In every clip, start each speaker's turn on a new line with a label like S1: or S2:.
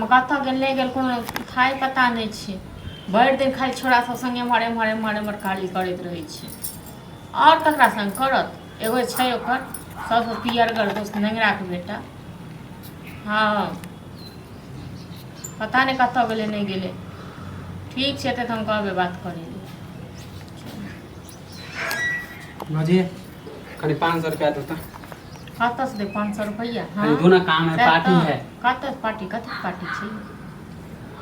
S1: में कत गेल नहीं गेल कोनो खाए पता नहीं छै। भरि दिन खाली छोड़ा सब संगे मारे मारे मारे मारे खाली करैत रहै छै। और ककरा संग करत एगो छै ओकर सबसे पियरगर दोस्त नेंगरा के बेटा। हाँ पता नहीं कत गेले नहीं गेले। ठीक छै तऽ हम कहबे बात करे ले।
S2: मुझे करीब 500 रुपया दो तो।
S1: कत से दे 500 रुपया?
S2: हाँ दोनों काम है पार्टी है।
S1: कत पार्टी कथी पार्टी छै?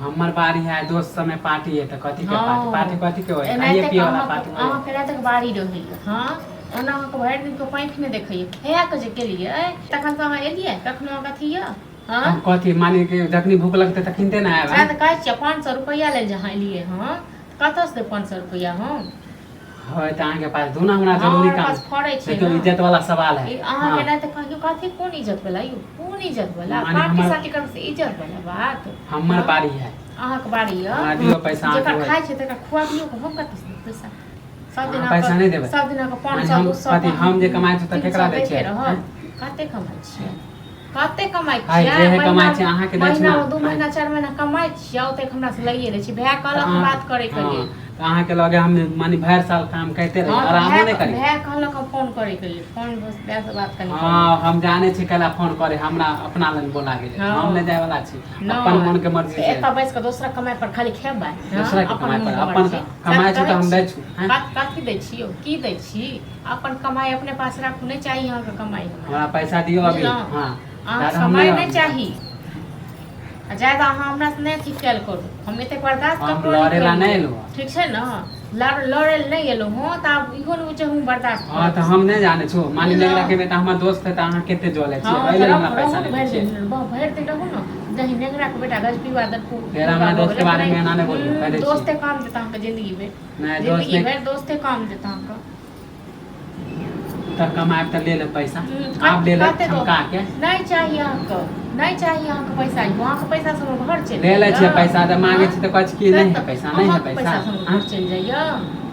S2: हमर बारी है दोस्त समय पार्टी है तो कथी के पार्टी पार्टी कथी के होय
S1: एनाहिते
S2: खाइए पिए वाला पार्टी होय।
S1: अहाँ के रात के बारी रहै। हाँ ओना अहाँ के भरि दिन के पैंख नहीं देखैए खाया के जे केलिए तखन से अहाँ एलिए कखनो कथी य हाँ
S2: कथी मानी के जखनी भूख लगते त किनते ना आबे।
S1: शायद कहै छियै 500 रुपया ले जहाँ एलिए। हाँ कत से दे 500 रुपया? हम
S2: होय त अहाँ के पास दोनों हमरा जरूरी काम
S1: फड़ै छै
S2: तो इज्जत वाला सवाल है।
S1: अहाँ के नहीं त कहियो कथी कोन इज्जत वाला यौ कोन इज्जत वाला
S2: माने
S1: पार्टी
S2: हमर-
S1: साटी कर से इज्जत वाला बात।
S2: हमर बारी है
S1: अहाँ के बारी य
S2: हाँ, दियो पैसा
S1: जेकर
S2: अहाँके
S1: खाइ छै तकरा खुआबियो के हम कत से पैसा सब दिन
S2: पैसा नहीं देबे
S1: सब दिन के
S2: माने
S1: 500
S2: हम
S1: 200
S2: कथी हम जे कमाइ छी त केकरा दै छियै?
S1: कते कमाइ छियै? कते कमाइ
S2: आइ
S1: छियै?
S2: जे है कमाइ छै अहाँ के दै छी
S1: महीना
S2: ना।
S1: 2 महीना 4 महीना कमाइ छियै ओते हमरा से लइए लै छी। भए कहलक बात करे के लिए
S2: त अहाँ के लगे हम मानी भर साल काम करते रहे आराम नहीं करी।
S1: भए कहलक फोन करे के लिए फोन बस वैसे से बात करनी।
S2: हां हम जाने छी कला फोन करे हमरा अपना लन बोला गेले हम नहीं जाय वाला छी अपन मन के मर्जी से।
S1: एत बैस के दूसरा कमाई पर खाली खेबै
S2: दूसरा के कमाई पर अपन कमाई छी त हम दै छी।
S1: कथी दै छियो की दै छी? अपन कमाई अपने पास राखू नहीं चाहिए अहाँ के कमाई
S2: हमरा पैसा दियो अभी। हां
S1: अहाँ समय नहीं चाहिए ज्यादा अहाँ हमरा से नहीं ठीक कैल करू। हम एते बर्दाश्त
S2: हम
S1: करू
S2: लड़ेला नहीं एलो
S1: ठीक छै ना लड़े नहीं एलो हो त आब इहो न जे हम बर्दाश्त
S2: हां त हम नहीं जाने छु मानी नेगरा के बेटा हमर दोस्त है त अहाँ केते जोले छी पहले हमरा पैसा नहीं दै छी।
S1: भरि दिन रहू न जही नेगरा के बेटा गजपी वादन को
S2: तेरा हमरा दोस्त के बारे में ना नहीं बोलियो पहले
S1: दोस्ते काम देता हमके जिंदगी में
S2: नहीं
S1: जिंदगी
S2: दोस्त
S1: भर दोस्ते काम देता हमका।
S2: त कमाए त ले ले पैसा आप ले ले हम का के
S1: नहीं चाहिए हमको नहीं चाहिए हमको पैसा वहाँ के पैसा से हम घर चल
S2: ले ले छी पैसा त मांगे छी त कछ की नहीं है पैसा नहीं है पैसा
S1: घर चल जाइए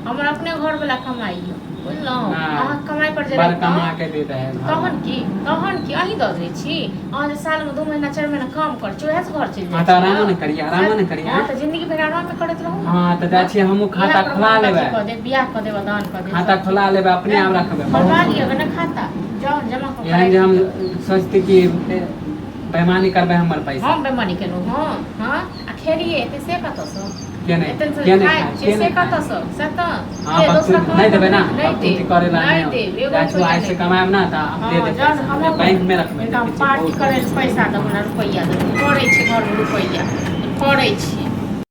S1: हमर अपने घर वाला कमाई बुझलौ अहाँ कमाई पर जे
S2: बड़ कमा के दे दे
S1: तहन की अहीं दऽ दै छी। अहाँ जे साल में 2 महीना 4 महीना काम कर छी ओहे से घर चल
S2: हां त आराम नहीं करिए
S1: हां त जिंदगी भर आराम में करत रहू।
S2: हां त जा छी हमहु खाता खोला लेबे
S1: क दे बियाह क देबे दान क दे
S2: खाता खोला लेबे अपने आप रखबे
S1: खोलवा लियो ना खाता जाओ जमा कर
S2: यानी जे हम सोचते कि बेईमानी करबे हमर पैसा
S1: हम बेईमानी केनो हां आ खेलिए एते से कत से
S2: केने
S1: से कत से सत
S2: हां बस नहीं देबे ना
S1: नहीं
S2: करेला
S1: नहीं दे
S2: जाचू आज से कमाएब ना त दे दे बैंक में रखबे
S1: पार्टी करे पैसा दो ना रुपया दो पड़े छै घर में रुपया पड़े छै।